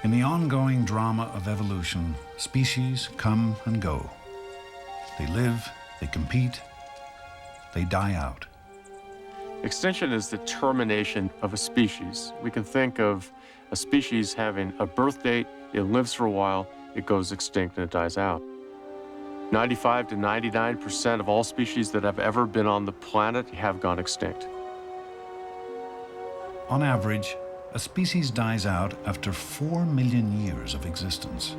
In the ongoing drama of evolution, species come and go. They live, they compete, they die out. Extinction is the termination of a species. We can think of a species having a birth date, it lives for a while, it goes extinct and it dies out. 95 to 99% of all species that have ever been on the planet have gone extinct. On average, a species dies out after 4 million years of existence.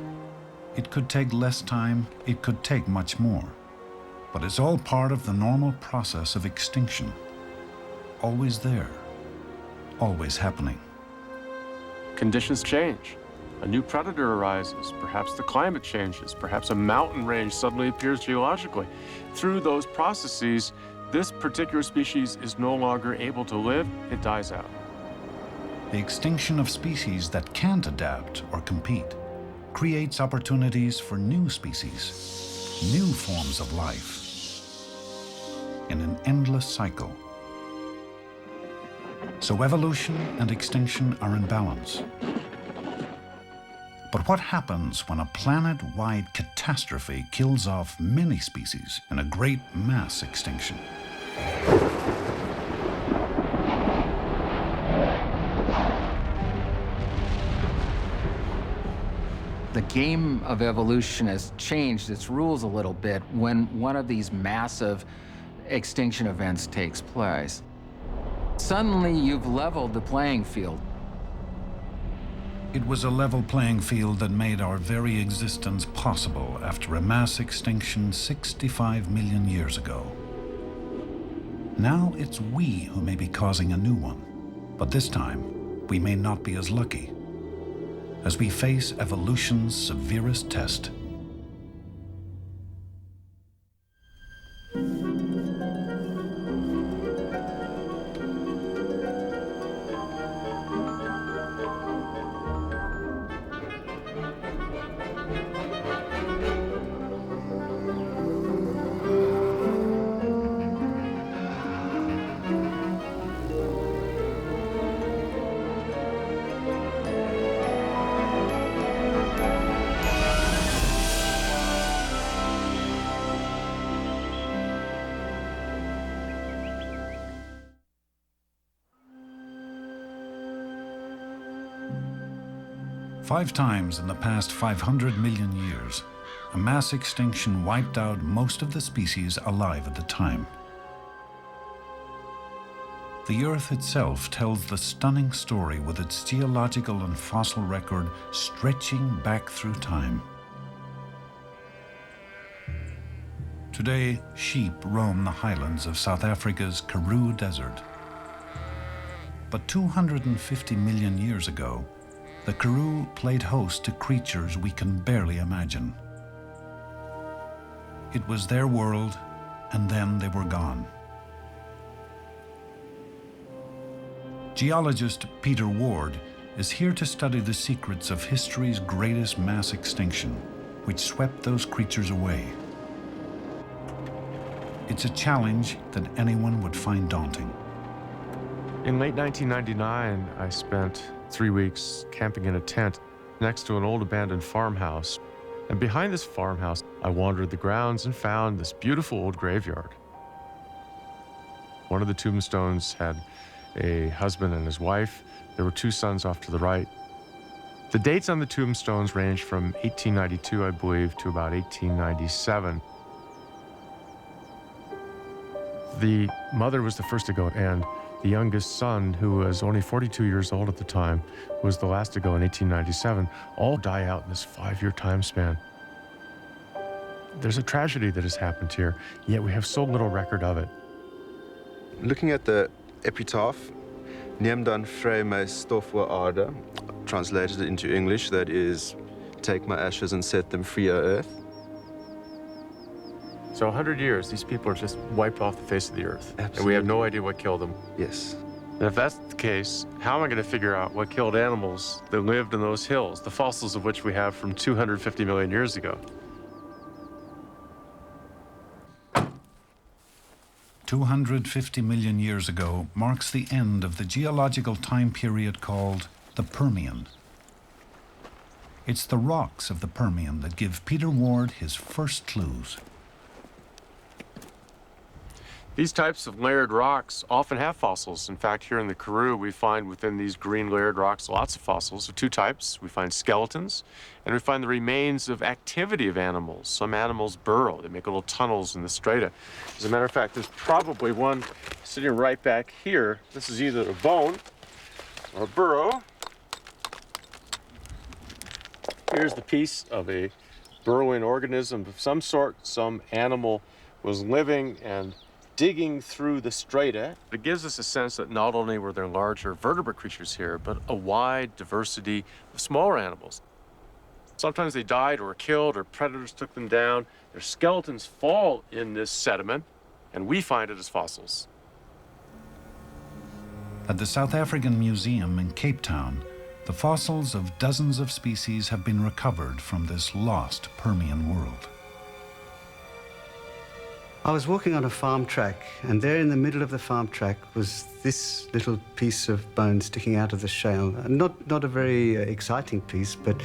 It could take less time, it could take much more. But it's all part of the normal process of extinction. Always there, always happening. Conditions change. A new predator arises, perhaps the climate changes, perhaps a mountain range suddenly appears geologically. Through those processes, this particular species is no longer able to live, it dies out. The extinction of species that can't adapt or compete creates opportunities for new species, new forms of life, in an endless cycle. So evolution and extinction are in balance. But what happens when a planet-wide catastrophe kills off many species in a great mass extinction? The game of evolution has changed its rules a little bit when one of these massive extinction events takes place. Suddenly, you've leveled the playing field. It was a level playing field that made our very existence possible after a mass extinction 65 million years ago. Now it's we who may be causing a new one, but this time we may not be as lucky as we face evolution's severest test. Five times in the past 500 million years, a mass extinction wiped out most of the species alive at the time. The Earth itself tells the stunning story with its geological and fossil record stretching back through time. Today, sheep roam the highlands of South Africa's Karoo Desert. But 250 million years ago, the Karoo played host to creatures we can barely imagine. It was their world, and then they were gone. Geologist Peter Ward is here to study the secrets of history's greatest mass extinction, which swept those creatures away. It's a challenge that anyone would find daunting. In late 1999, I spent 3 weeks camping in a tent next to an old abandoned farmhouse. And behind this farmhouse, I wandered the grounds and found this beautiful old graveyard. One of the tombstones had a husband and his wife. There were 2 sons off to the right. The dates on the tombstones range from 1892, I believe, to about 1897. The mother was the first to go, and the youngest son, who was only 42 years old at the time, was the last to go in 1897, all die out in this 5-year time span. There's a tragedy that has happened here, yet we have so little record of it. Looking at the epitaph, Neem dan vry my stof o aarde, translated into English, that is, take my ashes and set them free, O earth. So 100 years, these people are just wiped off the face of the earth. Absolutely. And we have no idea what killed them. Yes. And if that's the case, how am I going to figure out what killed animals that lived in those hills, the fossils of which we have from 250 million years ago? 250 million years ago marks the end of the geological time period called the Permian. It's the rocks of the Permian that give Peter Ward his first clues. These types of layered rocks often have fossils. In fact, here in the Karoo, we find within these green layered rocks lots of fossils of two types. We find skeletons, and we find the remains of activity of animals. Some animals burrow. They make little tunnels in the strata. As a matter of fact, there's probably one sitting right back here. This is either a bone or a burrow. Here's the piece of a burrowing organism of some sort. Some animal was living and digging through the strata. It gives us a sense that not only were there larger vertebrate creatures here, but a wide diversity of smaller animals. Sometimes they died or were killed or predators took them down. Their skeletons fall in this sediment, and we find it as fossils. At the South African Museum in Cape Town, the fossils of dozens of species have been recovered from this lost Permian world. I was walking on a farm track, and there in the middle of the farm track was this little piece of bone sticking out of the shale. Not a very exciting piece, but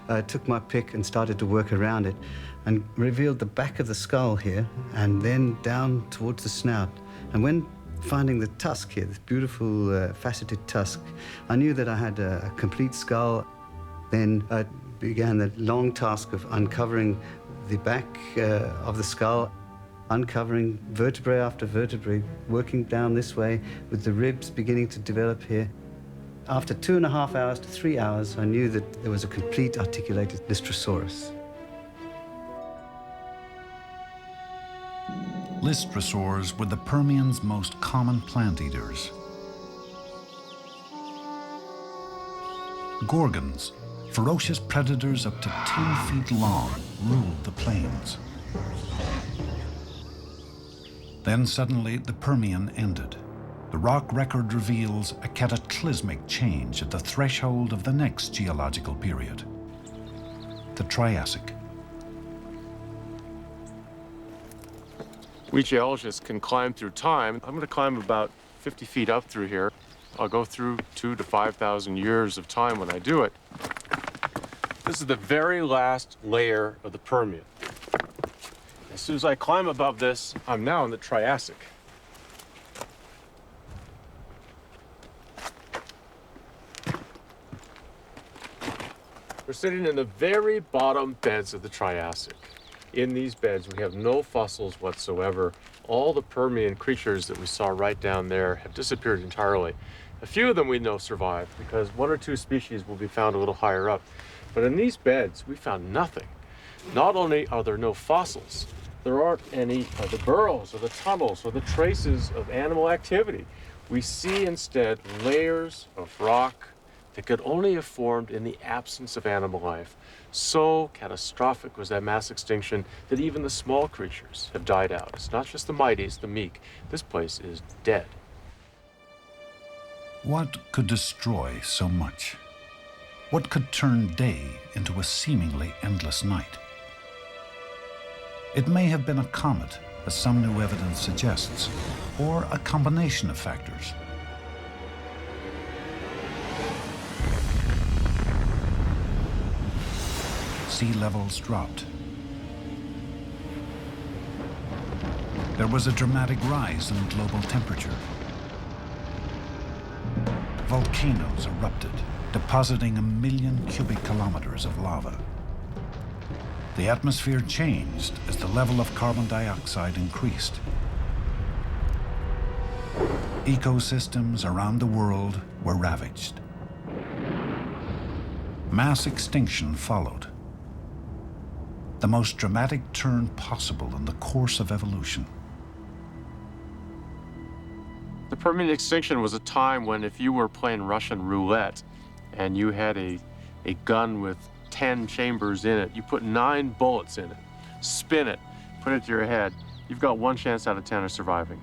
I took my pick and started to work around it and revealed the back of the skull here and then down towards the snout. And when finding the tusk here, this beautiful faceted tusk, I knew that I had a complete skull. Then I began the long task of uncovering the back of the skull, uncovering vertebrae after vertebrae, working down this way with the ribs beginning to develop here. After 2.5 hours to 3 hours, I knew that there was a complete articulated Lystrosaurus. Lystrosaurs were the Permian's most common plant eaters. Gorgons, ferocious predators up to 10 feet long, ruled the plains. Then suddenly the Permian ended. The rock record reveals a cataclysmic change at the threshold of the next geological period, the Triassic. We geologists can climb through time. I'm going to climb about 50 feet up through here. I'll go through 2,000 to 5,000 years of time when I do it. This is the very last layer of the Permian. As soon as I climb above this, I'm now in the Triassic. We're sitting in the very bottom beds of the Triassic. In these beds, we have no fossils whatsoever. All the Permian creatures that we saw right down there have disappeared entirely. A few of them we know survived because 1 or 2 species will be found a little higher up. But in these beds, we found nothing. Not only are there no fossils, there aren't any of the burrows or the tunnels or the traces of animal activity. We see instead layers of rock that could only have formed in the absence of animal life. So catastrophic was that mass extinction that even the small creatures have died out. It's not just the mighty, it's the meek. This place is dead. What could destroy so much? What could turn day into a seemingly endless night? It may have been a comet, as some new evidence suggests, or a combination of factors. Sea levels dropped. There was a dramatic rise in global temperature. Volcanoes erupted, depositing 1 million cubic kilometers of lava. The atmosphere changed as the level of carbon dioxide increased. Ecosystems around the world were ravaged. Mass extinction followed. The most dramatic turn possible in the course of evolution. The Permian extinction was a time when if you were playing Russian roulette and you had a gun with 10 chambers in it, you put 9 bullets in it, spin it, put it to your head, you've got 1 chance out of 10 of surviving.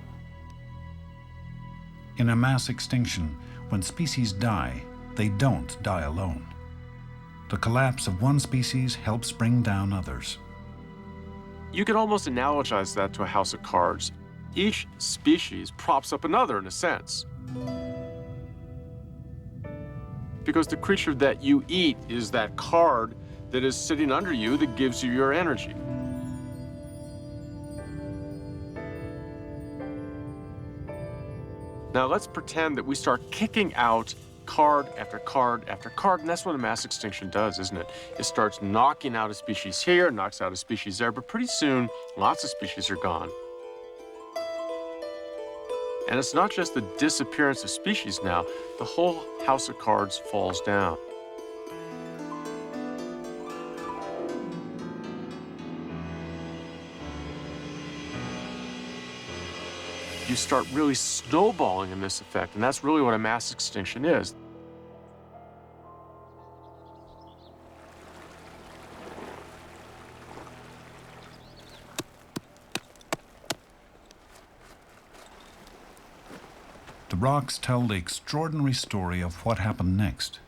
In a mass extinction, when species die, they don't die alone. The collapse of one species helps bring down others. You could almost analogize that to a house of cards. Each species props up another in a sense. Because the creature that you eat is that card that is sitting under you that gives you your energy. Now let's pretend that we start kicking out card after card after card, and that's what a mass extinction does, isn't it? It starts knocking out a species here, knocks out a species there, but pretty soon, lots of species are gone. And it's not just the disappearance of species now, the whole house of cards falls down. You start really snowballing in this effect, and that's really what a mass extinction is. The rocks tell the extraordinary story of what happened next.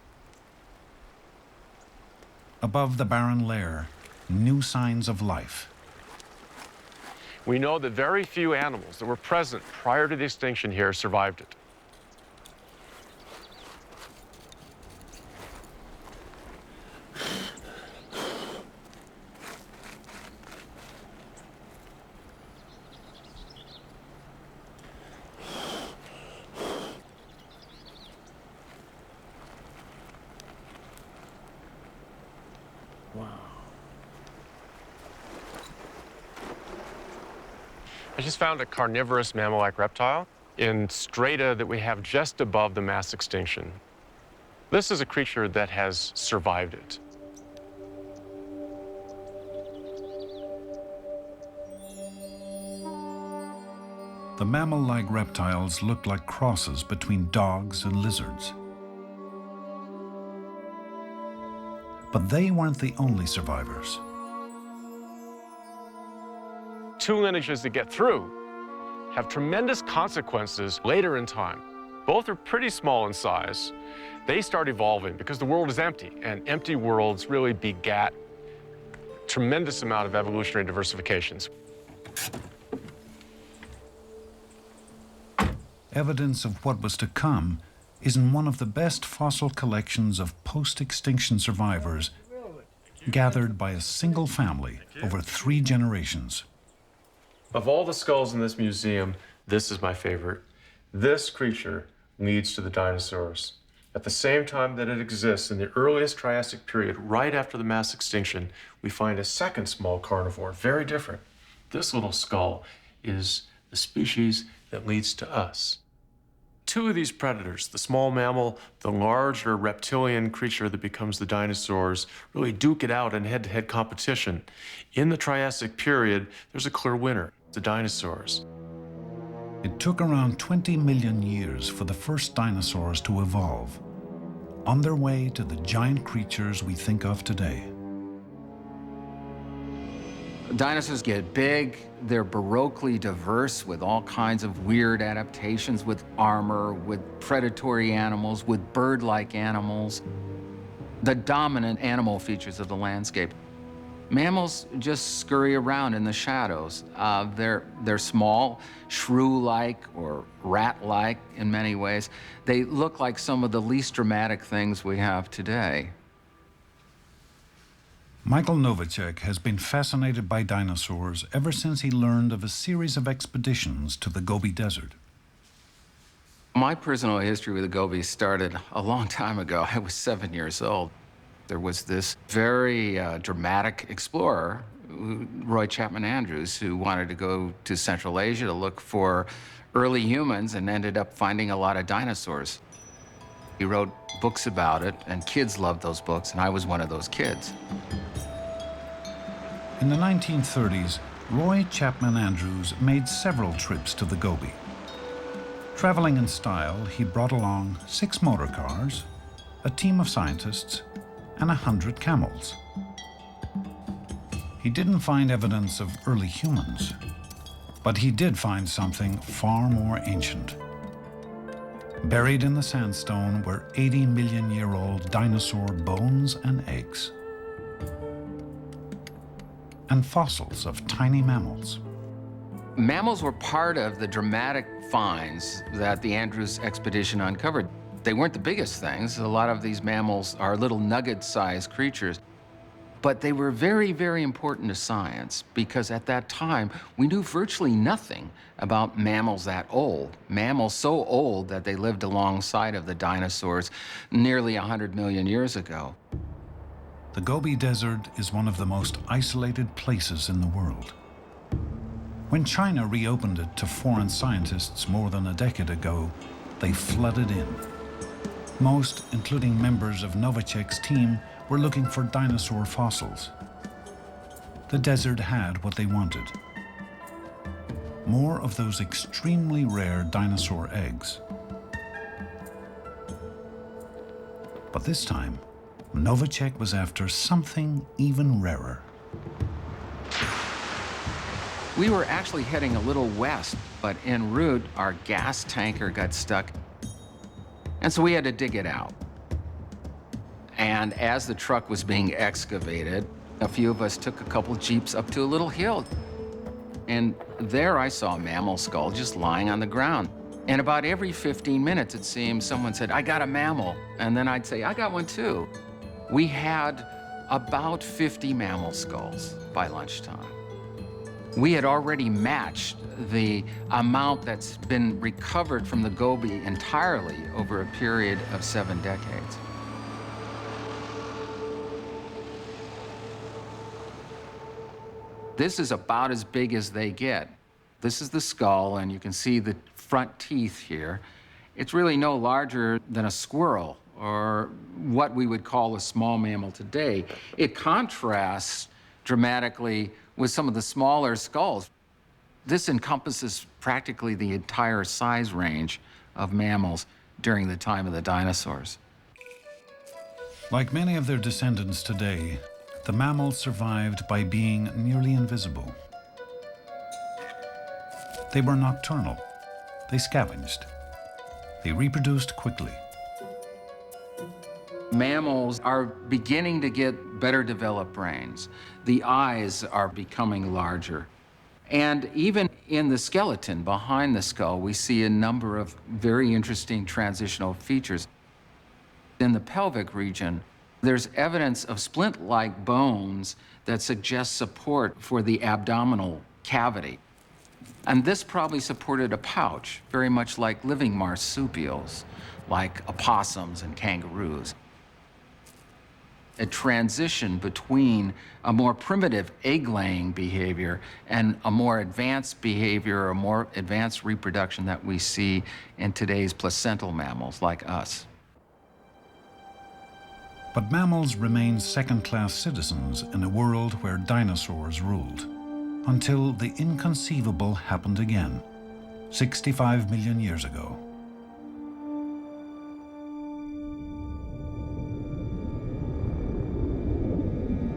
Above the barren layer, new signs of life. We know that very few animals that were present prior to the extinction here survived it. I just found a carnivorous mammal-like reptile in strata that we have just above the mass extinction. This is a creature that has survived it. The mammal-like reptiles looked like crosses between dogs and lizards. But they weren't the only survivors. Two lineages that get through have tremendous consequences later in time. Both are pretty small in size. They start evolving because the world is empty, and empty worlds really begat tremendous amount of evolutionary diversifications. Evidence of what was to come is in one of the best fossil collections of post-extinction survivors gathered by a single family over 3 generations. Of all the skulls in this museum, this is my favorite. This creature leads to the dinosaurs. At the same time that it exists in the earliest Triassic period, right after the mass extinction, we find a second small carnivore, very different. This little skull is the species that leads to us. Two of these predators, the small mammal, the larger reptilian creature that becomes the dinosaurs, really duke it out in head-to-head competition. In the Triassic period, there's a clear winner, the dinosaurs. It took around 20 million years for the first dinosaurs to evolve, on their way to the giant creatures we think of today. Dinosaurs get big, they're baroquely diverse with all kinds of weird adaptations, with armor, with predatory animals, with bird-like animals, the dominant animal features of the landscape. Mammals just scurry around in the shadows. They're small, shrew-like or rat-like in many ways. They look like some of the least dramatic things we have today. Michael Novacek has been fascinated by dinosaurs ever since he learned of a series of expeditions to the Gobi Desert. My personal history with the Gobi started a long time ago. I was 7 years old. There was this very dramatic explorer, Roy Chapman Andrews, who wanted to go to Central Asia to look for early humans and ended up finding a lot of dinosaurs. He wrote books about it, and kids loved those books, and I was one of those kids. In the 1930s, Roy Chapman Andrews made several trips to the Gobi. Traveling in style, he brought along 6 motor cars, a team of scientists, and 100 camels. He didn't find evidence of early humans, but he did find something far more ancient. Buried in the sandstone were 80-million-year-old dinosaur bones and eggs, and fossils of tiny mammals. Mammals were part of the dramatic finds that the Andrews expedition uncovered. They weren't the biggest things. A lot of these mammals are little nugget-sized creatures. But they were very, very important to science because at that time, we knew virtually nothing about mammals that old. Mammals so old that they lived alongside of the dinosaurs nearly 100 million years ago. The Gobi Desert is one of the most isolated places in the world. When China reopened it to foreign scientists more than a decade ago, they flooded in. Most, including members of Novacek's team, were looking for dinosaur fossils. The desert had what they wanted. More of those extremely rare dinosaur eggs. But this time, Novacek was after something even rarer. We were actually heading a little west, but en route, our gas tanker got stuck. And so we had to dig it out. And as the truck was being excavated, a few of us took a couple jeeps up to a little hill. And there I saw a mammal skull just lying on the ground. And about every 15 minutes, it seemed, someone said, "I got a mammal." And then I'd say, "I got one too." We had about 50 mammal skulls by lunchtime. We had already matched the amount that's been recovered from the Gobi entirely over a period of 7 decades. This is about as big as they get. This is the skull, and you can see the front teeth here. It's really no larger than a squirrel, or what we would call a small mammal today. It contrasts dramatically with some of the smaller skulls. This encompasses practically the entire size range of mammals during the time of the dinosaurs. Like many of their descendants today, the mammals survived by being nearly invisible. They were nocturnal. They scavenged. They reproduced quickly. Mammals are beginning to get better developed brains. The eyes are becoming larger. And even in the skeleton behind the skull, we see a number of very interesting transitional features. In the pelvic region, there's evidence of splint-like bones that suggest support for the abdominal cavity. And this probably supported a pouch, very much like living marsupials, like opossums and kangaroos. A transition between a more primitive egg-laying behavior and a more advanced behavior or more advanced reproduction that we see in today's placental mammals like us. But mammals remained second-class citizens in a world where dinosaurs ruled, until the inconceivable happened again, 65 million years ago.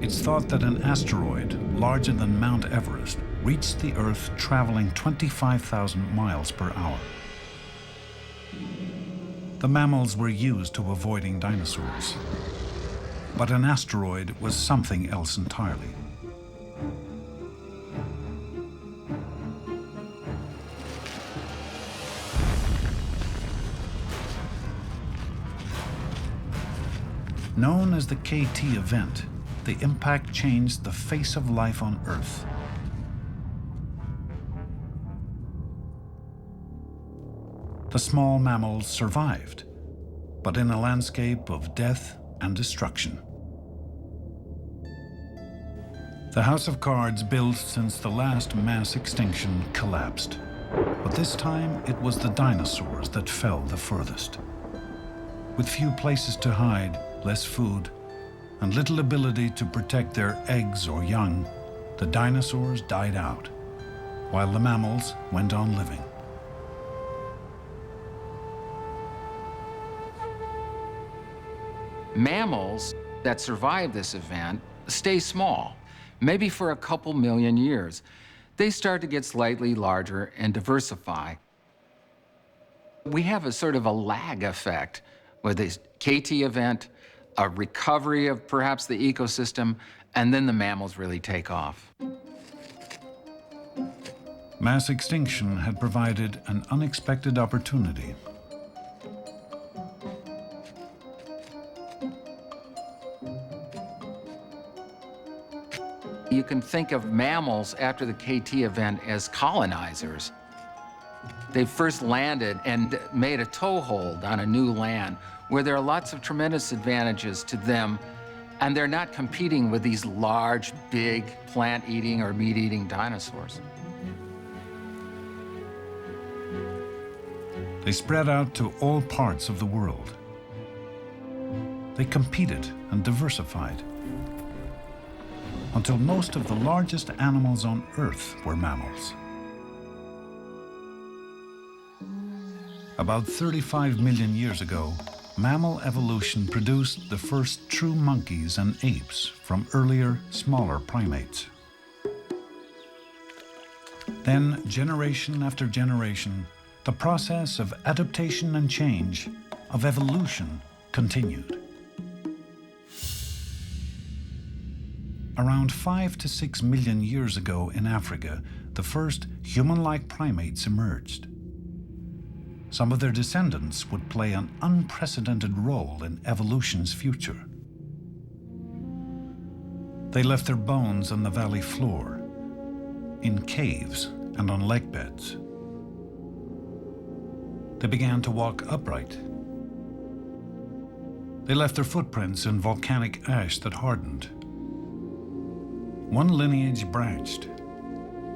It's thought that an asteroid larger than Mount Everest reached the Earth traveling 25,000 miles per hour. The mammals were used to avoiding dinosaurs. But an asteroid was something else entirely. Known as the KT event, the impact changed the face of life on Earth. The small mammals survived, but in a landscape of death and destruction. The house of cards built since the last mass extinction collapsed. But this time, it was the dinosaurs that fell the furthest. With few places to hide, less food, and little ability to protect their eggs or young, the dinosaurs died out, while the mammals went on living. Mammals that survive this event stay small, maybe for a couple million years. They start to get slightly larger and diversify. We have a sort of a lag effect with this KT event, a recovery of perhaps the ecosystem, and then the mammals really take off. Mass extinction had provided an unexpected opportunity. You can think of mammals after the KT event as colonizers. They first landed and made a toehold on a new land where there are lots of tremendous advantages to them, and they're not competing with these large, big, plant-eating or meat-eating dinosaurs. They spread out to all parts of the world. They competed and diversified until most of the largest animals on Earth were mammals. About 35 million years ago, mammal evolution produced the first true monkeys and apes from earlier, smaller primates. Then, generation after generation, the process of adaptation and change, of evolution, continued. Around 5 to 6 million years ago in Africa, the first human-like primates emerged. Some of their descendants would play an unprecedented role in evolution's future. They left their bones on the valley floor, in caves and on lake beds. They began to walk upright. They left their footprints in volcanic ash that hardened. One lineage branched.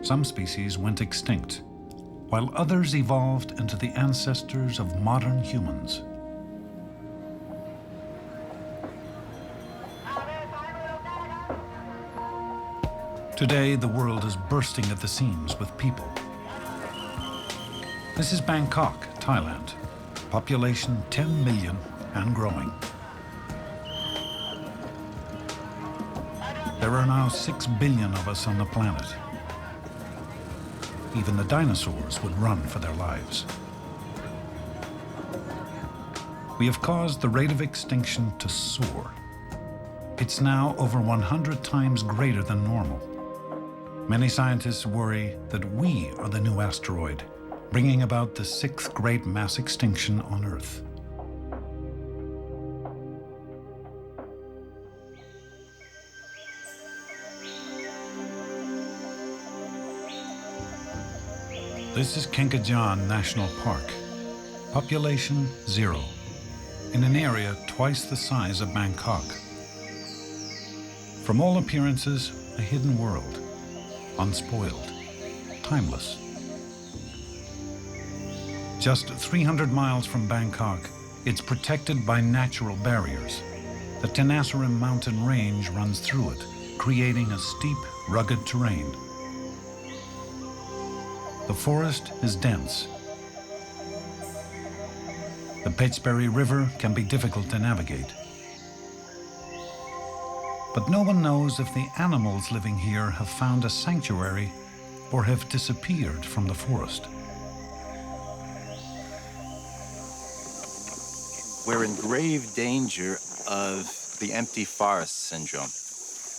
Some species went extinct, while others evolved into the ancestors of modern humans. Today, the world is bursting at the seams with people. This is Bangkok, Thailand. Population 10 million and growing. There are now 6 billion of us on the planet. Even the dinosaurs would run for their lives. We have caused the rate of extinction to soar. It's now over 100 times greater than normal. Many scientists worry that we are the new asteroid, bringing about the 6th great mass extinction on Earth. This is Kenkajaan National Park. Population 0, in an area twice the size of Bangkok. From all appearances, a hidden world, unspoiled, timeless. Just 300 miles from Bangkok, it's protected by natural barriers. The Tenasserim mountain range runs through it, creating a steep, rugged terrain. The forest is dense. The Petsbury River can be difficult to navigate. But no one knows if the animals living here have found a sanctuary or have disappeared from the forest. We're in grave danger of the empty forest syndrome.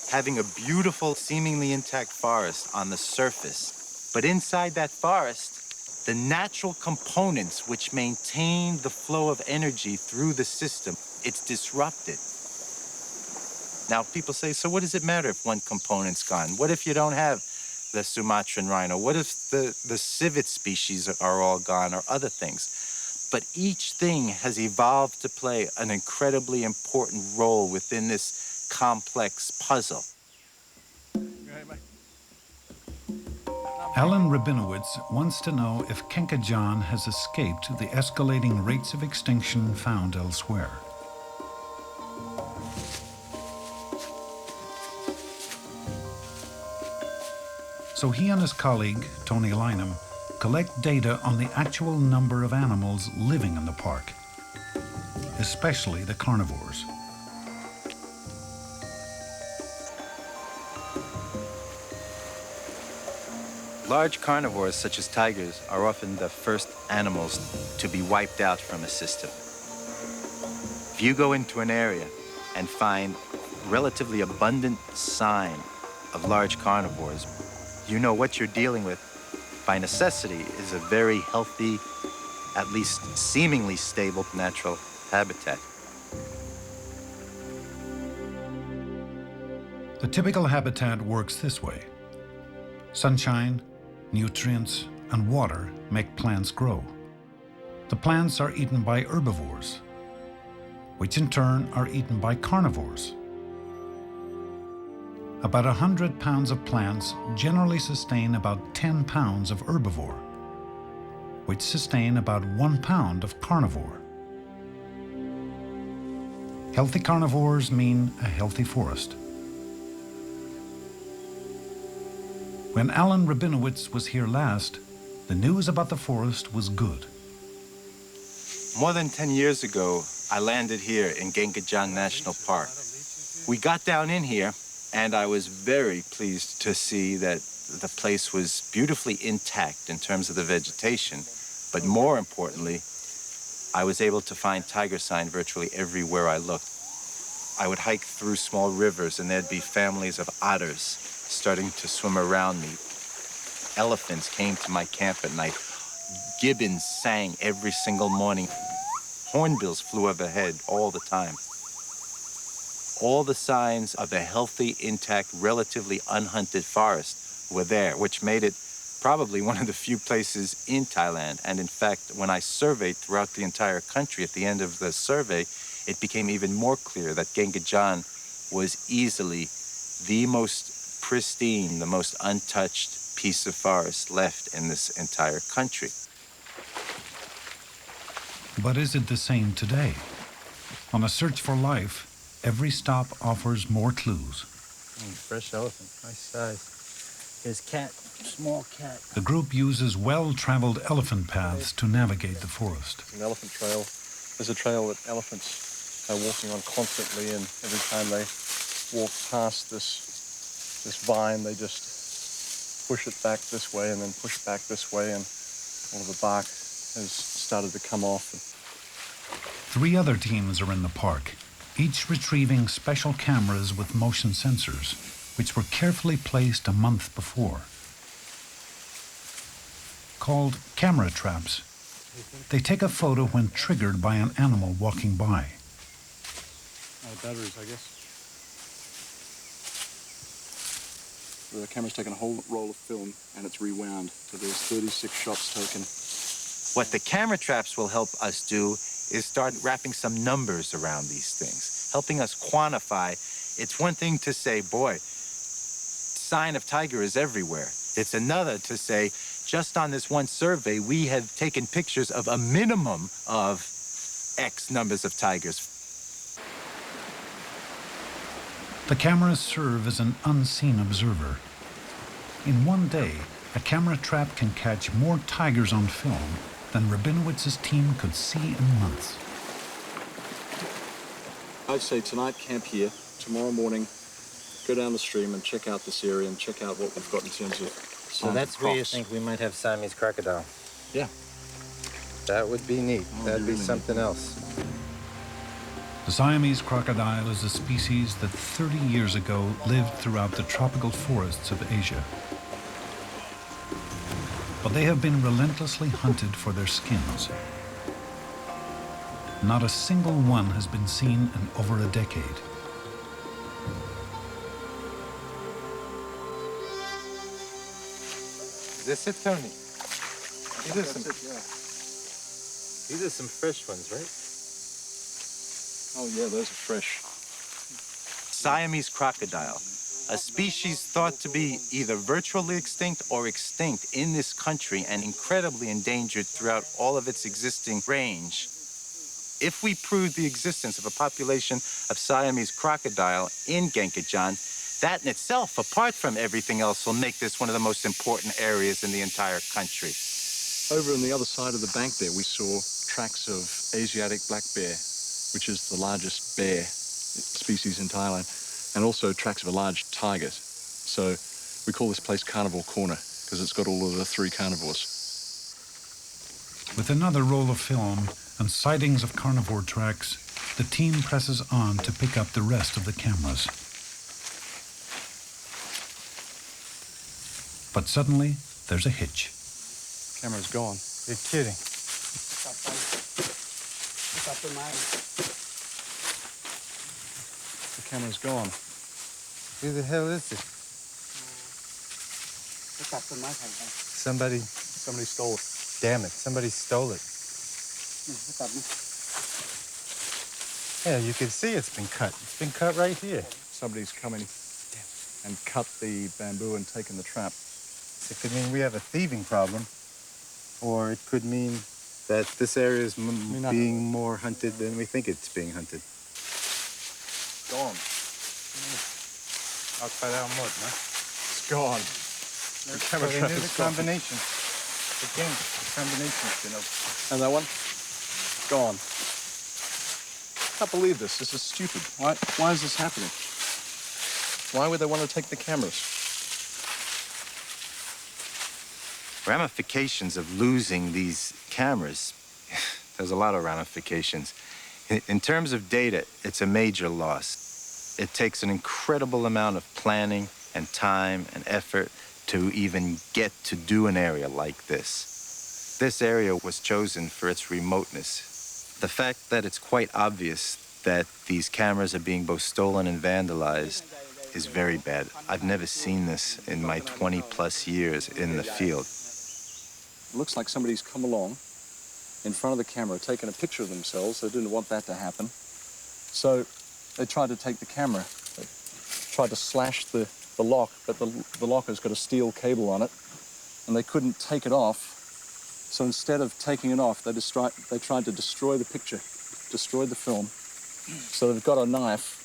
Having a beautiful, seemingly intact forest on the surface, but inside that forest, the natural components which maintain the flow of energy through the system, it's disrupted. Now, people say, so what does it matter if one component's gone? What if you don't have the Sumatran rhino? What if the civet species are all gone, or other things? But each thing has evolved to play an incredibly important role within this complex puzzle. Alan Rabinowitz wants to know if Kenkajaan has escaped the escalating rates of extinction found elsewhere. So he and his colleague, Tony Lynham, collect data on the actual number of animals living in the park, especially the carnivores. Large carnivores, such as tigers, are often the first animals to be wiped out from a system. If you go into an area and find relatively abundant sign of large carnivores, you know what you're dealing with, by necessity, is a very healthy, at least seemingly stable natural habitat. A typical habitat works this way. Sunshine, nutrients, and water make plants grow. The plants are eaten by herbivores, which in turn are eaten by carnivores. About 100 pounds of plants generally sustain about 10 pounds of herbivore, which sustain about 1 pound of carnivore. Healthy carnivores mean a healthy forest. When Alan Rabinowitz was here last, the news about the forest was good. More than 10 years ago, I landed here in Gengajan National Park. We got down in here, and I was very pleased to see that the place was beautifully intact in terms of the vegetation. But more importantly, I was able to find tiger sign virtually everywhere I looked. I would hike through small rivers, and there'd be families of otters starting to swim around me. Elephants came to my camp at night. Gibbons sang every single morning. Hornbills flew overhead all the time. All the signs of a healthy, intact, relatively unhunted forest were there, which made it probably one of the few places in Thailand. And in fact, when I surveyed throughout the entire country at the end of the survey, it became even more clear that Gengajan was easily the most pristine, the most untouched piece of forest left in this entire country. But is it the same today? On a search for life, every stop offers more clues. Fresh elephant, nice size. There's cat, small cat. The group uses well-traveled elephant paths to navigate the forest. An elephant trail is a trail that elephants are walking on constantly, and every time they walk past this vine, they just push it back this way and then push back this way, and all of the bark has started to come off. 3 other teams are in the park, each retrieving special cameras with motion sensors, which were carefully placed a month before. Called camera traps, they take a photo when triggered by an animal walking by. Batteries, I guess. The camera's taken a whole roll of film and it's rewound, so there's 36 shots taken. What the camera traps will help us do is start wrapping some numbers around these things, helping us quantify. It's one thing to say, boy, sign of tiger is everywhere. It's another to say, just on this one survey, we have taken pictures of a minimum of X numbers of tigers. The cameras serve as an unseen observer. In one day, a camera trap can catch more tigers on film than Rabinowitz's team could see in months. I'd say tonight camp here, tomorrow morning go down the stream and check out this area and check out what we've got in terms of So that's where you think we might have Siamese crocodile? Yeah. That would be neat. That'd be really something else. The Siamese crocodile is a species that 30 years ago lived throughout the tropical forests of Asia. But they have been relentlessly hunted for their skins. Not a single one has been seen in over a decade. Is this it, Tony? These are some fresh ones, right? Oh yeah, those are fresh. Siamese crocodile, a species thought to be either virtually extinct or extinct in this country and incredibly endangered throughout all of its existing range. If we prove the existence of a population of Siamese crocodile in Gengajan, that in itself, apart from everything else, will make this one of the most important areas in the entire country. Over on the other side of the bank there, we saw tracks of Asiatic black bear, which is the largest bear species in Thailand, and also tracks of a large tiger. So we call this place Carnivore Corner because it's got all of the 3 carnivores. With another roll of film and sightings of carnivore tracks, the team presses on to pick up the rest of the cameras. But suddenly, there's a hitch. Camera's gone. You're kidding. The camera's gone. Who the hell is this? Somebody stole it. Damn it, somebody stole it. Yeah, you can see it's been cut. It's been cut right here. Somebody's coming and cut the bamboo and taken the trap. It could mean we have a thieving problem, or it could mean that this area is being more hunted than we think it's being hunted. Gone. It's gone. The camera They trap knew is the gone. combination. Again, combinations, you know. And that one? Gone. I can't believe this. This is stupid. Why is this happening? Why would they want to take the cameras? Ramifications of losing these cameras, there's a lot of ramifications. In terms of data, it's a major loss. It takes an incredible amount of planning and time and effort to even get to do an area like this. This area was chosen for its remoteness. The fact that it's quite obvious that these cameras are being both stolen and vandalized is very bad. I've never seen this in my 20-plus years in the field. It looks like somebody's come along in front of the camera, taken a picture of themselves. They didn't want that to happen. So they tried to take the camera. They tried to slash the lock, but the lock has got a steel cable on it, and they couldn't take it off. So instead of taking it off, they tried to destroy the picture, destroyed the film. So they've got a knife,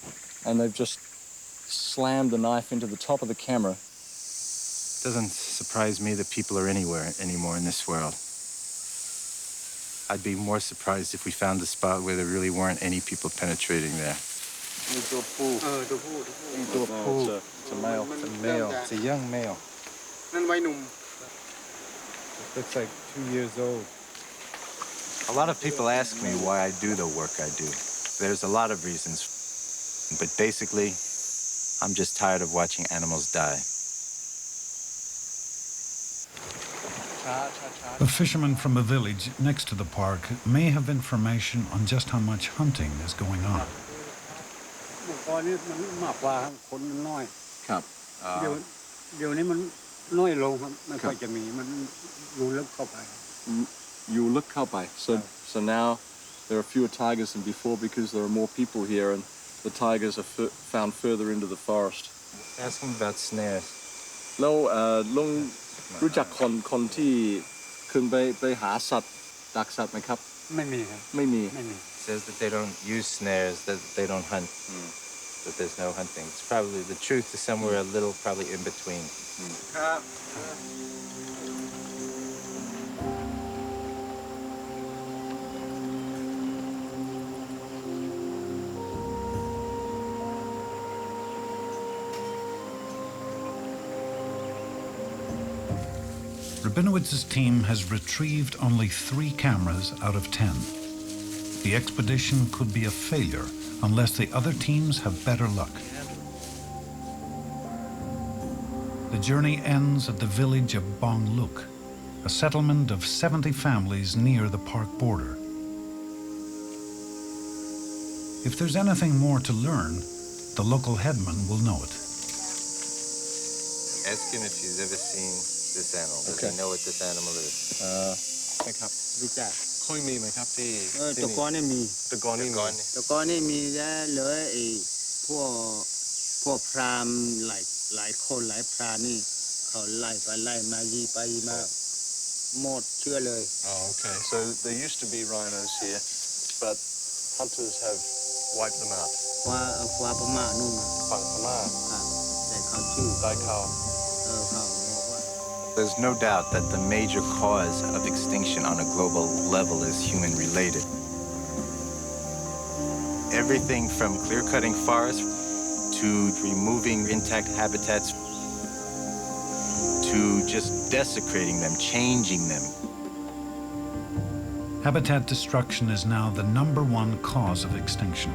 and they've just slammed the knife into the top of the camera. It doesn't surprise me that people are anywhere anymore in this world. I'd be more surprised if we found a spot where there really weren't any people penetrating there. It's a pool. It's a male. It's a male. It's a young male. Looks like 2 years old. A lot of people ask me why I do the work I do. There's a lot of reasons, but basically, I'm just tired of watching animals die. A fisherman from a village next to the park may have information on just how much hunting is going on. So now there are fewer tigers than before because there are more people here, and the tigers are found further into the forest. Ask him about snares. แล้วลุงรู้จักคนที่ขึ้นไปหาสัตว์ดักสัตว์ไหมครับ ไม่มี Says that they don't use snares, that they don't hunt, that there's no hunting. It's probably the truth is somewhere a little, probably in between. Rabinowitz's team has retrieved only 3 cameras out of 10. The expedition could be a failure unless the other teams have better luck. The journey ends at the village of Bongluk, a settlement of 70 families near the park border. If there's anything more to learn, the local headman will know it. Ask him if he's ever seen this animal. Does he know what this animal is? นะครับ รู้จัก ค่อยมีไหมครับที่ ตะกอนเนี่ยมี ตะกอนนี่มี ตะกอนนี่มีแล้วเหลือไอ้พวกพราหมณ์หลายคนหลายพรานนี่เขาไล่ไปไล่มายีไปยีมาหมดเชื่อเลย Oh, okay. So there used to be rhinos here, but hunters have wiped them out. ว่าพม่านู่นน่ะ ฝั่งพม่า ครับแต่เขาชื่อ ได้ข่าว เขาบอกว่า There's no doubt that the major cause of extinction on a global level is human-related. Everything from clear-cutting forests to removing intact habitats to just desecrating them, changing them. Habitat destruction is now the #1 cause of extinction.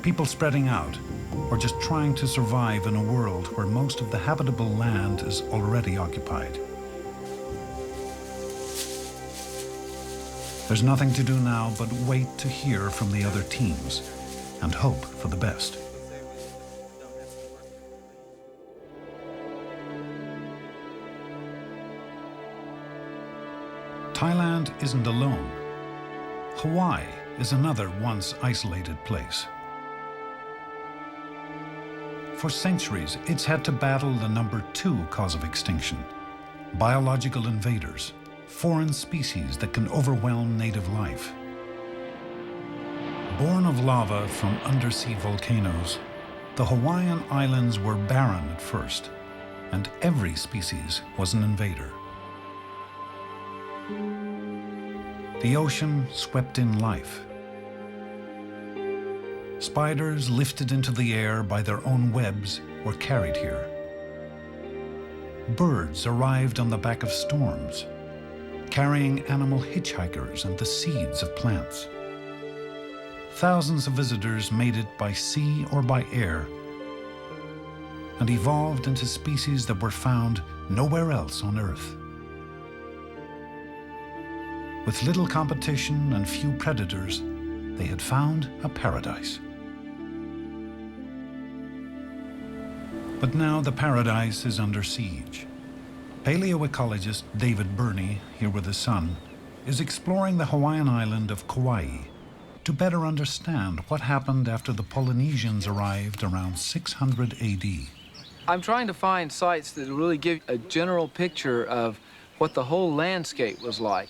People spreading out, or just trying to survive in a world where most of the habitable land is already occupied. There's nothing to do now but wait to hear from the other teams and hope for the best. Thailand isn't alone. Hawaii is another once isolated place. For centuries, it's had to battle the number 2 cause of extinction: biological invaders, foreign species that can overwhelm native life. Born of lava from undersea volcanoes, the Hawaiian Islands were barren at first, and every species was an invader. The ocean swept in life. Spiders lifted into the air by their own webs were carried here. Birds arrived on the back of storms, carrying animal hitchhikers and the seeds of plants. Thousands of visitors made it by sea or by air and evolved into species that were found nowhere else on Earth. With little competition and few predators, they had found a paradise. But now the paradise is under siege. Paleoecologist David Burney, here with his son, is exploring the Hawaiian island of Kauai to better understand what happened after the Polynesians arrived around 600 AD. I'm trying to find sites that really give a general picture of what the whole landscape was like,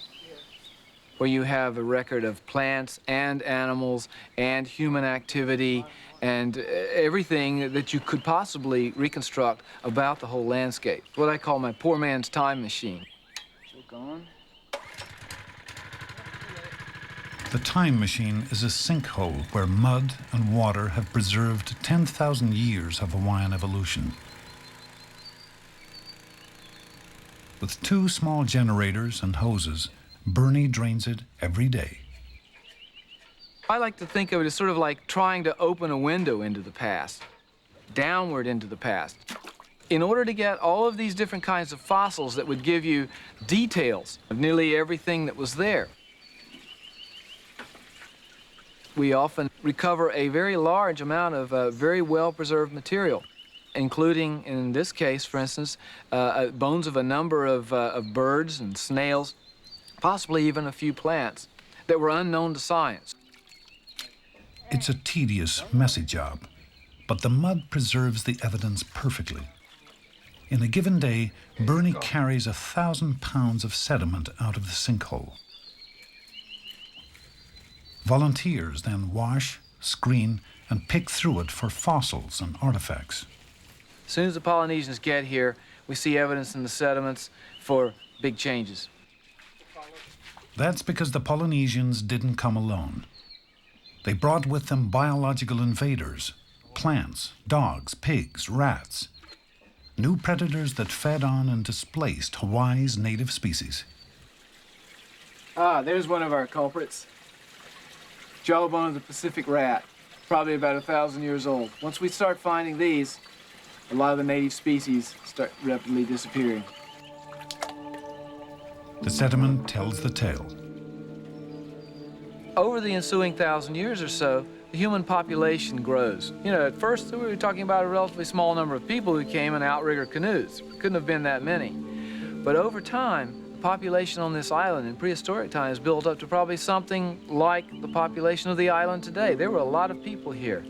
where you have a record of plants and animals and human activity and everything that you could possibly reconstruct about the whole landscape. What I call my poor man's time machine. Gone. The time machine is a sinkhole where mud and water have preserved 10,000 years of Hawaiian evolution. With 2 small generators and hoses, Burney drains it every day. I like to think of it as sort of like trying to open a window into the past, downward into the past. In order to get all of these different kinds of fossils that would give you details of nearly everything that was there, we often recover a very large amount of very well-preserved material, including, in this case, for instance, bones of a number of birds and snails, possibly even a few plants that were unknown to science. It's a tedious, messy job, but the mud preserves the evidence perfectly. In a given day, Burney carries 1,000 pounds of sediment out of the sinkhole. Volunteers then wash, screen, and pick through it for fossils and artifacts. As soon as the Polynesians get here, we see evidence in the sediments for big changes. That's because the Polynesians didn't come alone. They brought with them biological invaders, plants, dogs, pigs, rats, new predators that fed on and displaced Hawaii's native species. Ah, there's one of our culprits. Jawbone of the Pacific rat, probably about 1,000 years old. Once we start finding these, a lot of the native species start rapidly disappearing. The sediment tells the tale. Over the ensuing 1,000 years or so, the human population grows. You know, at first we were talking about a relatively small number of people who came in outrigger canoes. Couldn't have been that many. But over time, the population on this island in prehistoric times built up to probably something like the population of the island today. There were a lot of people here.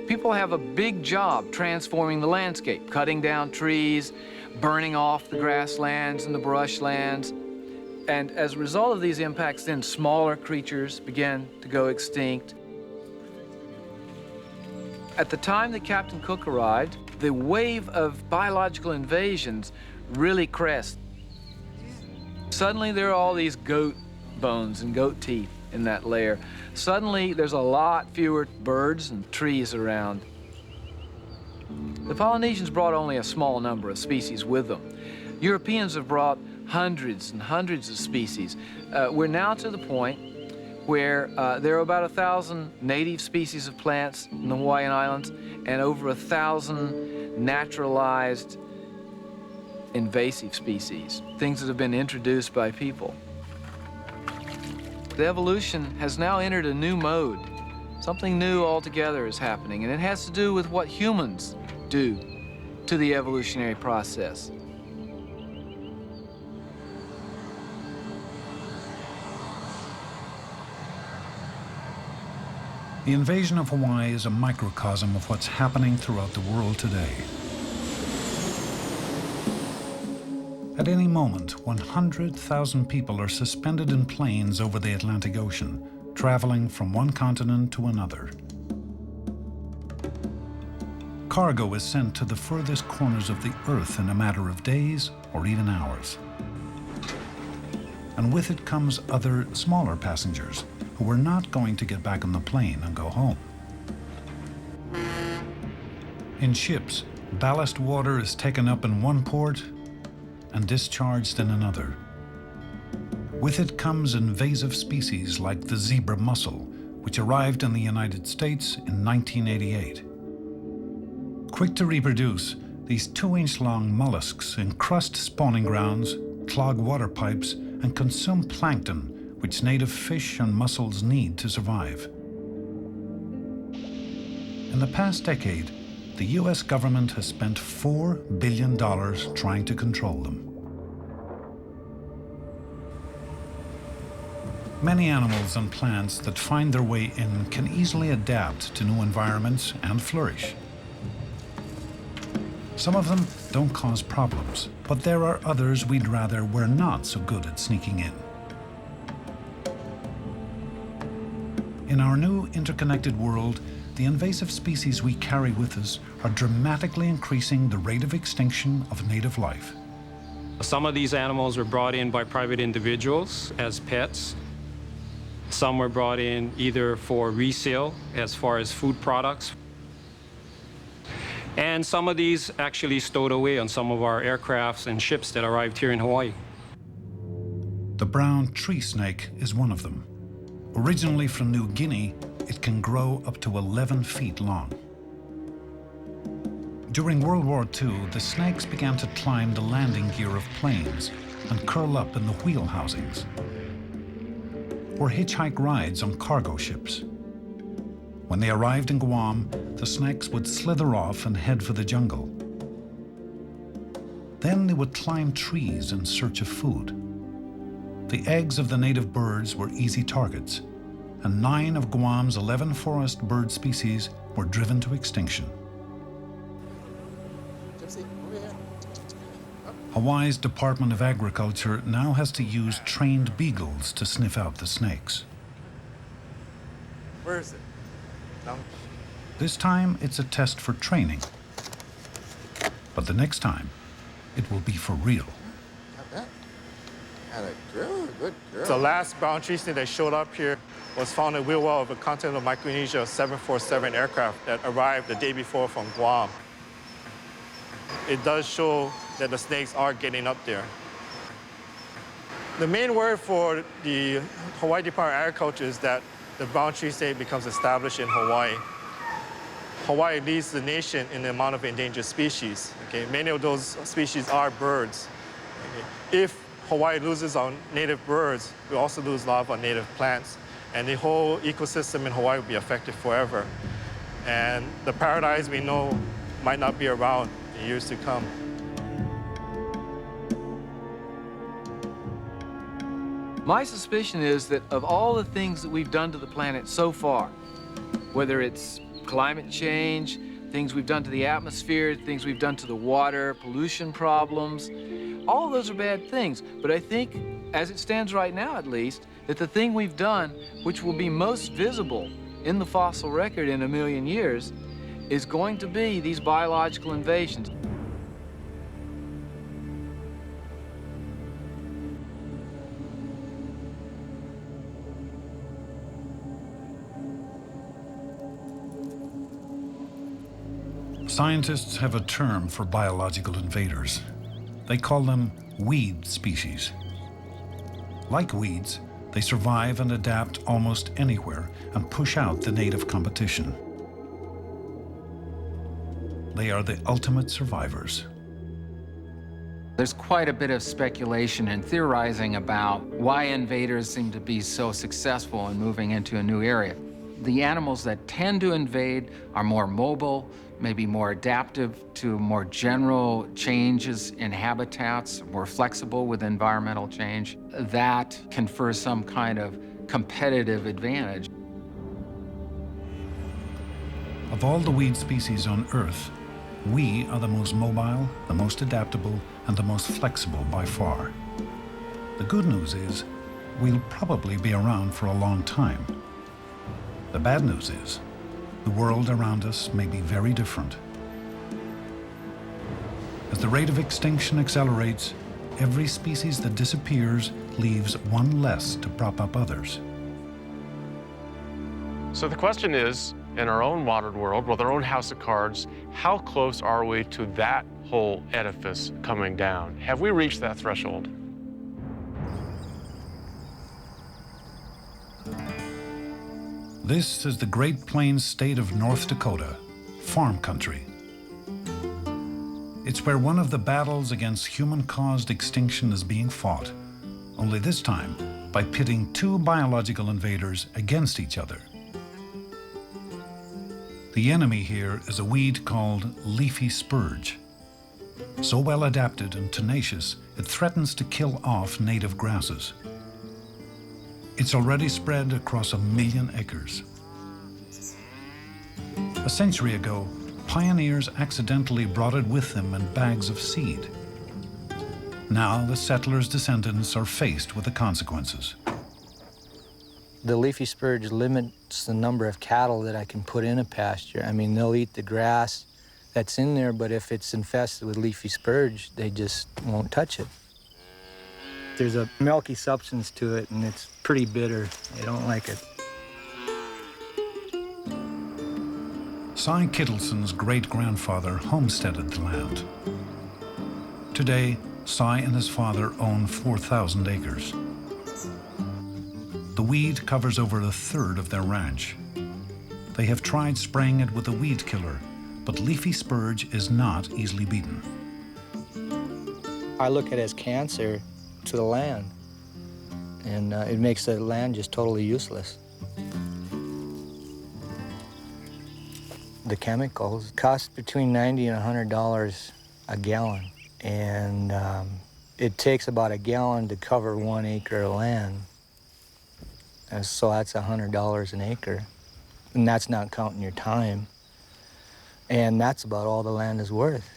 People have a big job transforming the landscape, cutting down trees, burning off the grasslands and the brushlands. And as a result of these impacts, then smaller creatures began to go extinct. At the time that Captain Cook arrived, the wave of biological invasions really crest. Suddenly there are all these goat bones and goat teeth in that layer. Suddenly there's a lot fewer birds and trees around. The Polynesians brought only a small number of species with them. Europeans have brought hundreds and hundreds of species. We're now to the point where there are about 1,000 native species of plants in the Hawaiian Islands and over 1,000 naturalized invasive species, things that have been introduced by people. The evolution has now entered a new mode. Something new altogether is happening, and it has to do with what humans do to the evolutionary process. The invasion of Hawaii is a microcosm of what's happening throughout the world today. At any moment, 100,000 people are suspended in planes over the Atlantic Ocean, traveling from one continent to another. Cargo is sent to the furthest corners of the Earth in a matter of days or even hours. And with it comes other, smaller passengers who are not going to get back on the plane and go home. In ships, ballast water is taken up in one port and discharged in another. With it comes invasive species like the zebra mussel, which arrived in the United States in 1988. Quick to reproduce, these 2-inch-long mollusks encrust spawning grounds, clog water pipes, and consume plankton, which native fish and mussels need to survive. In the past decade, the US government has spent $4 billion trying to control them. Many animals and plants that find their way in can easily adapt to new environments and flourish. Some of them don't cause problems, but there are others we'd rather were not so good at sneaking in. In our new interconnected world, the invasive species we carry with us are dramatically increasing the rate of extinction of native life. Some of these animals were brought in by private individuals as pets. Some were brought in either for resale as far as food products. And some of these actually stowed away on some of our aircrafts and ships that arrived here in Hawaii. The brown tree snake is one of them. Originally from New Guinea, it can grow up to 11 feet long. During World War II, the snakes began to climb the landing gear of planes and curl up in the wheel housings, or hitchhike rides on cargo ships. When they arrived in Guam, the snakes would slither off and head for the jungle. Then they would climb trees in search of food. The eggs of the native birds were easy targets, and 9 of Guam's 11 forest bird species were driven to extinction. Hawaii's Department of Agriculture now has to use trained beagles to sniff out the snakes. Where is it? Down. This time, it's a test for training. But the next time, it will be for real. Good girl. The last brown tree snake that showed up here was found in the wheel well of a continental Micronesia 747 aircraft that arrived the day before from Guam. It does show that the snakes are getting up there. The main word for the Hawaii Department of Agriculture is that the brown tree snake becomes established in Hawaii. Hawaii leads the nation in the amount of endangered species. Okay? Many of those species are birds. Okay? If Hawaii loses on native birds, we also lose a lot of our native plants, and the whole ecosystem in Hawaii will be affected forever. And the paradise we know might not be around in years to come. My suspicion is that of all the things that we've done to the planet so far, whether it's climate change, things we've done to the atmosphere, things we've done to the water, pollution problems, all of those are bad things. But I think, as it stands right now at least, that the thing we've done, which will be most visible in the fossil record in 1 million years, is going to be these biological invasions. Scientists have a term for biological invaders. They call them weed species. Like weeds, they survive and adapt almost anywhere and push out the native competition. They are the ultimate survivors. There's quite a bit of speculation and theorizing about why invaders seem to be so successful in moving into a new area. The animals that tend to invade are more mobile, maybe more adaptive to more general changes in habitats, more flexible with environmental change. That confers some kind of competitive advantage. Of all the weed species on Earth, we are the most mobile, the most adaptable, and the most flexible by far. The good news is, we'll probably be around for a long time. The bad news is, the world around us may be very different. As the rate of extinction accelerates, every species that disappears leaves one less to prop up others. So the question is, in our own modern world, with our own house of cards, how close are we to that whole edifice coming down? Have we reached that threshold? This is the Great Plains state of North Dakota, farm country. It's where one of the battles against human-caused extinction is being fought, only this time by pitting two biological invaders against each other. The enemy here is a weed called leafy spurge. So well adapted and tenacious, it threatens to kill off native grasses. It's already spread across 1 million acres. A century ago, pioneers accidentally brought it with them in bags of seed. Now the settlers' descendants are faced with the consequences. The leafy spurge limits the number of cattle that I can put in a pasture. I mean, they'll eat the grass that's in there, but if it's infested with leafy spurge, they just won't touch it. There's a milky substance to it, and it's pretty bitter. They don't like it. Cy Kittleson's great-grandfather homesteaded the land. Today, Cy and his father own 4,000 acres. The weed covers over 1/3 of their ranch. They have tried spraying it with a weed killer, but leafy spurge is not easily beaten. I look at it as cancer to the land, and it makes the land just totally useless. The chemicals cost between $90 and $100 a gallon, and it takes about a gallon to cover 1 acre of land. And so that's $100 an acre, and that's not counting your time. And that's about all the land is worth.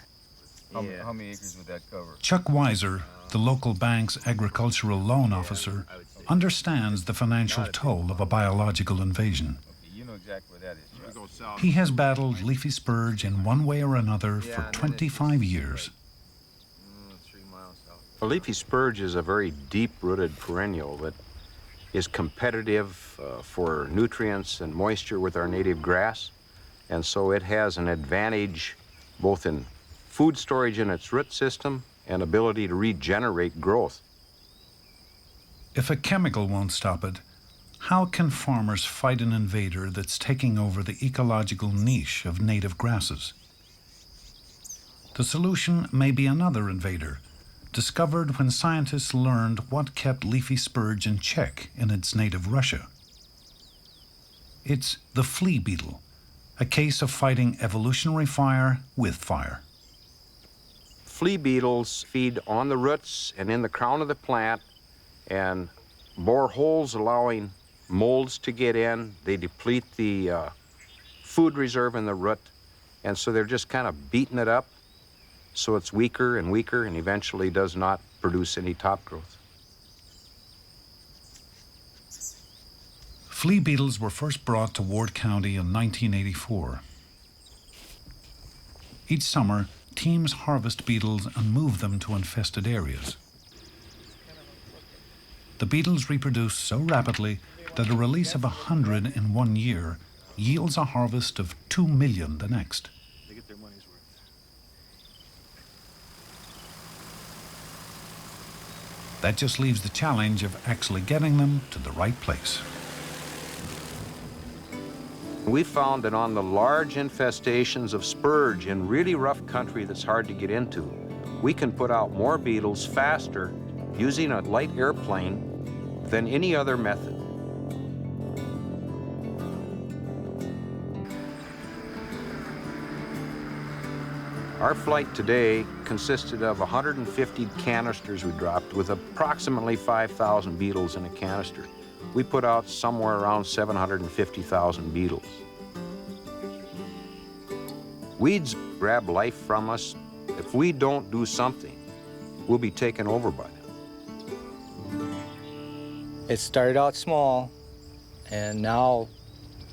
How many acres would that cover? Chuck Weiser, the local bank's agricultural loan officer, understands the financial toll of a biological invasion. You know exactly where that is. Right? He has battled leafy spurge in one way or another for 25 years. 3 miles south. A leafy spurge is a very deep-rooted perennial that is competitive for nutrients and moisture with our native grass, and so it has an advantage both in food storage in its root system and ability to regenerate growth. If a chemical won't stop it, how can farmers fight an invader that's taking over the ecological niche of native grasses? The solution may be another invader, discovered when scientists learned what kept leafy spurge in check in its native Russia. It's the flea beetle, a case of fighting evolutionary fire with fire. Flea beetles feed on the roots and in the crown of the plant and bore holes allowing molds to get in. They deplete the food reserve in the root, and so they're just kind of beating it up so it's weaker and weaker and eventually does not produce any top growth. Flea beetles were first brought to Ward County in 1984. Each summer, teams harvest beetles and move them to infested areas. The beetles reproduce so rapidly that a release of 100 in 1 year yields a harvest of 2 million the next. They get their money's worth. That just leaves the challenge of actually getting them to the right place. We found that on the large infestations of spurge in really rough country that's hard to get into, we can put out more beetles faster using a light airplane than any other method. Our flight today consisted of 150 canisters we dropped with approximately 5,000 beetles in a canister. We put out somewhere around 750,000 beetles. Weeds grab life from us. If we don't do something, we'll be taken over by them. It started out small, and now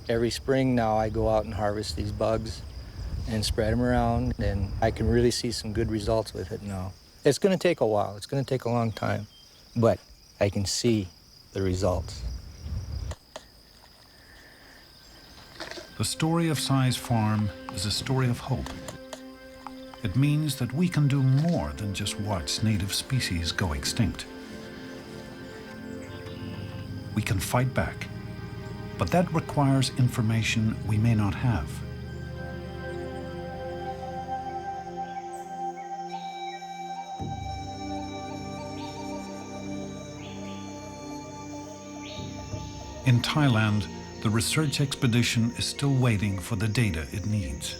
every spring now I go out and harvest these bugs and spread them around, and I can really see some good results with it now. It's going to take a while. It's going to take a long time, but I can see the results. The story of Cy's farm is a story of hope. It means that we can do more than just watch native species go extinct. We can fight back, but that requires information we may not have. In Thailand, the research expedition is still waiting for the data it needs.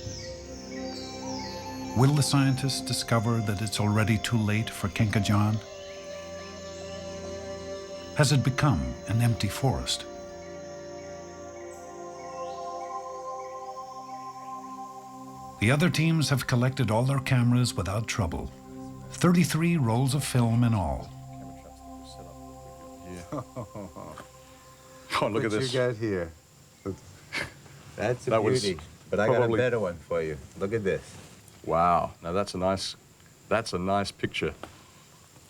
Will the scientists discover that it's already too late for Kenkajan? Has it become an empty forest? The other teams have collected all their cameras without trouble. 33 rolls of film in all. Oh, look at this. What you got here? That's a That beauty. was But I got a probably- better one for you. Look at this. Wow. Now that's a nice picture.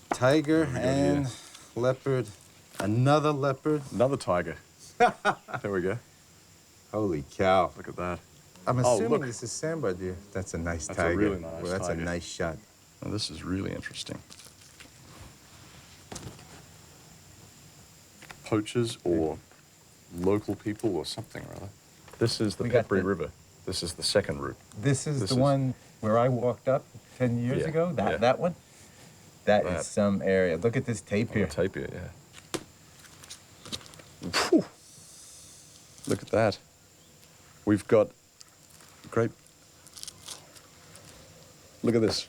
Tiger What we got and here? leopard. Another leopard. Another tiger. There we go. Holy cow. Look at that. I'm Oh, assuming look. this is samba deer. That's a nice That's a tiger. really nice Well, that's tiger. a nice shot. Now this is really interesting. Poachers or local people or something or other. This is the We got Peppery the- River. This is the second route. This is This the is- one where I walked up 10 years Yeah, ago? yeah. That one? That That. is some area. Look at this tape On the here. tape here, yeah. Whew. Look at that. We've got great. Look at this.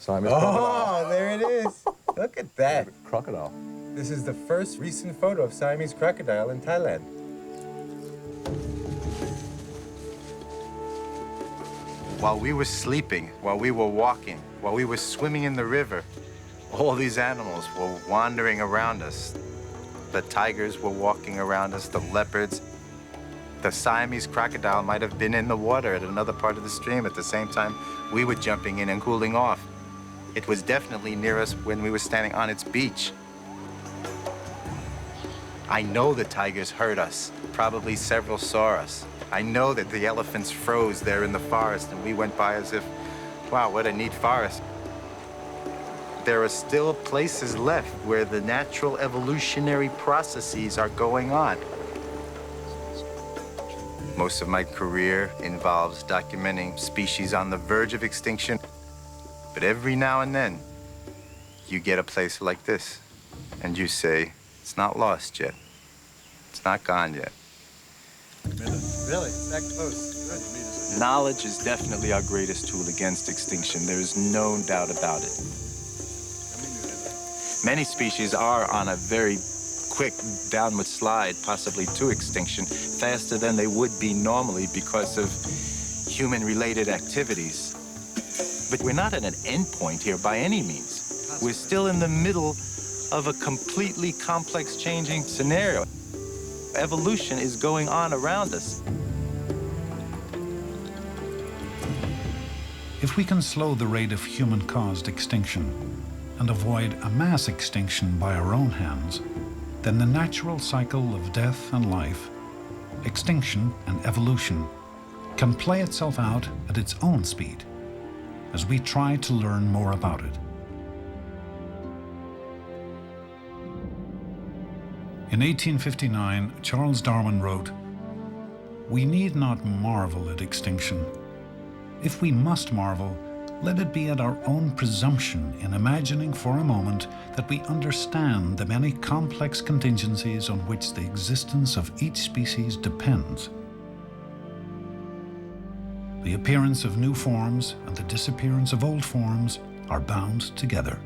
Siamese crocodile. Oh, there it is. Look at that. Crocodile. This is the first recent photo of Siamese crocodile in Thailand. While we were sleeping, while we were walking, while we were swimming in the river, all these animals were wandering around us. The tigers were walking around us, the leopards. The Siamese crocodile might have been in the water at another part of the stream at the same time we were jumping in and cooling off. It was definitely near us when we were standing on its beach. I know the tigers heard us. Probably several saw us. I know that the elephants froze there in the forest and we went by as if, wow, what a neat forest. There are still places left where the natural evolutionary processes are going on. Most of my career involves documenting species on the verge of extinction. But every now and then, you get a place like this, and you say, it's not lost yet. It's not gone yet. Really? That close? Good. Knowledge is definitely our greatest tool against extinction. There is no doubt about it. Many species are on a very quick downward slide, possibly to extinction, faster than they would be normally because of human-related activities. But we're not at an end point here by any means. We're still in the middle of a completely complex changing scenario. Evolution is going on around us. If we can slow the rate of human-caused extinction and avoid a mass extinction by our own hands, then the natural cycle of death and life, extinction and evolution, can play itself out at its own speed as we try to learn more about it. In 1859, Charles Darwin wrote, "We need not marvel at extinction. If we must marvel, let it be at our own presumption in imagining for a moment that we understand the many complex contingencies on which the existence of each species depends. The appearance of new forms and the disappearance of old forms are bound together."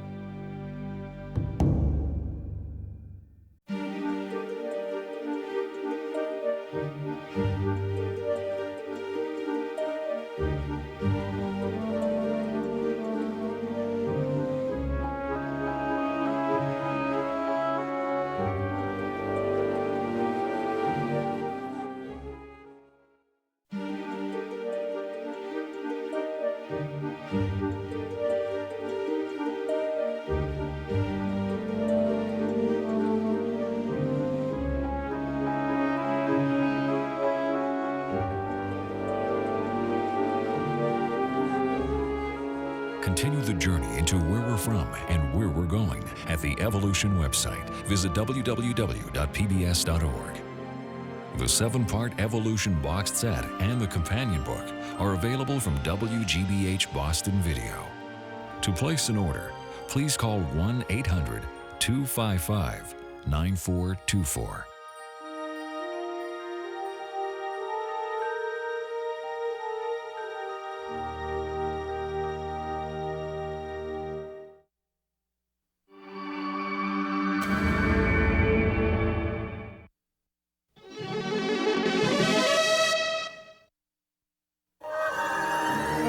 Continue the journey into where we're from and where we're going at the Evolution website. Visit www.pbs.org. The 7-part Evolution boxed set and the companion book are available from WGBH Boston Video. To place an order, please call 1-800-255-9424.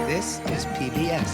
This is PBS.